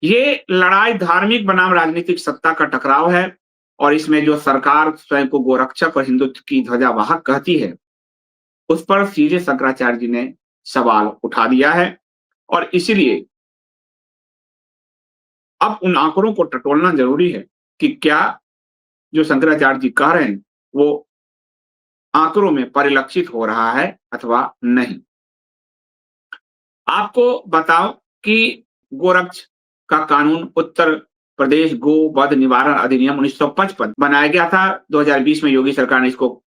ये लड़ाई धार्मिक बनाम राजनीतिक सत्ता का टकराव है और इसमें जो सरकार स्वयं को गोरक्षक और हिंदुत्व की ध्वजावाहक कहती है, उस पर सीधे शंकराचार्य जी ने सवाल उठा दिया है और इसलिए अब उन आंकड़ों को टटोलना ज़रूरी है कि क्या जो शंकराचार्य जी कह रहे हैं, वो आंकड़ों में परिलक्षित हो रहा है अथवा नहीं। आपको बताऊँ कि गोरक्ष का कानून उत्तर प्रदेश गो वध निवारण अधिनियम 1955 बनाया गया था। 2020 में योगी सरकार ने इसको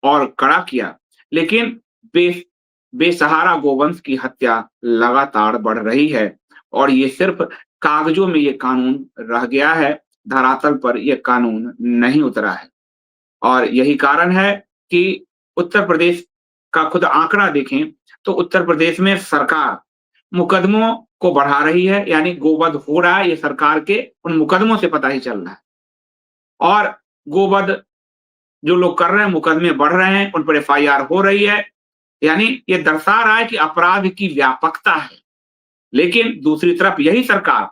और कड़ा किया। लेकिन बे बेसहारा गोवंश की हत्या लगातार बढ़ रही है और ये सिर्फ़ कागज़ों में ये कानून रह गया है, धरातल पर ये कानून नहीं उतरा है। और यही कारण है कि उत्तर प्रदेश का खुद आंकड़ा देखें, तो उत्तर प्रदेश में सरकार मुकदमों को बढ़ा रही है, यानी गोवध हो रहा है, ये सरकार के उन मुकदमों से पता ही चल रहा है। और गोवध जो लोग कर रहे हैं, मुकदमे बढ़ रहे हैं, उन पर एफआईआर हो रही है, यानी ये दर्शा रहा है कि अपराध की व्यापकता है। लेकिन दूसरी तरफ यही सरकार,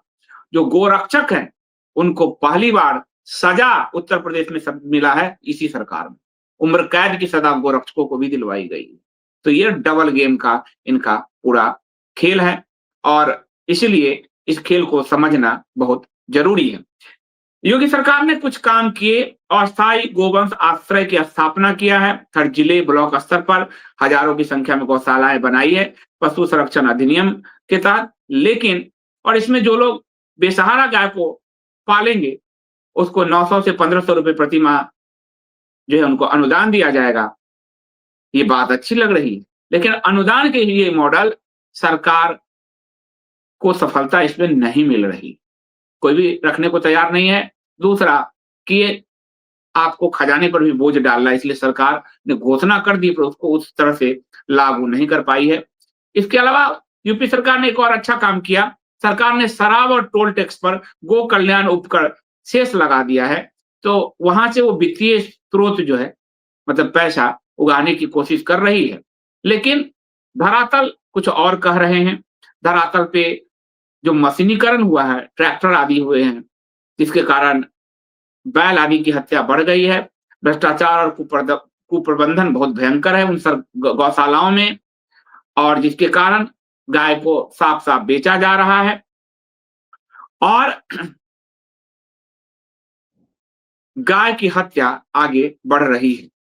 जो गोरक्षक हैं, उनको पहली बार सज़ा उत्तर प्रदेश में सब मिला है इसी सरकार में। उम्र कैद की सज़ा गोरक्षकों को भी दिलवाई गई है। तो ये डबल गेम का इनका पूरा खेल है और इसलिए इस खेल को समझना बहुत ज़रूरी है। योगी सरकार ने कुछ काम किए, अस्थायी गोवंश आश्रय की स्थापना किया है, हर जिले, ब्लॉक स्तर पर हजारों की संख्या में गौशालाएँ बनाई है, पशु संरक्षण अधिनियम के तहत। लेकिन और इसमें जो लोग बेसहारा गाय को पालेंगे, उसको 900 से 1500 रुपए प्रति माह जो है उनको अनुदान दिया जाएगा। ये बात अच्छी लग रही है, लेकिन अनुदान के ये मॉडल सरकार को सफलता इसमें नहीं मिल रही। कोई भी रखने को तैयार नहीं है। दूसरा कि ये आपको खजाने पर भी बोझ डाल रहा है, इसलिए सरकार ने घोषणा कर दी पर उसको उस तरह से लागू नहीं कर पाई है। इसके अलावा यूपी सरकार ने एक और अच्छा काम किया, सरकार ने शराब और टोल टैक्स पर गो कल्याण उपकर सेस लगा दिया है, तो वहाँ से वो वित्तीय स्रोत जो है, मतलब पैसा उगाने की कोशिश कर रही है। लेकिन धरातल कुछ और कह रहे हैं। धरातल पे जो मशीनीकरण हुआ है, ट्रैक्टर आदि हुए हैं, जिसके कारण बैल आदि की हत्या बढ़ गई है। भ्रष्टाचार और कुप्रबंधन बहुत भयंकर है उन सब गौशालाओं में और जिसके कारण गाय को साफ-साफ बेचा जा रहा है और गाय की हत्या आगे बढ़ रही है।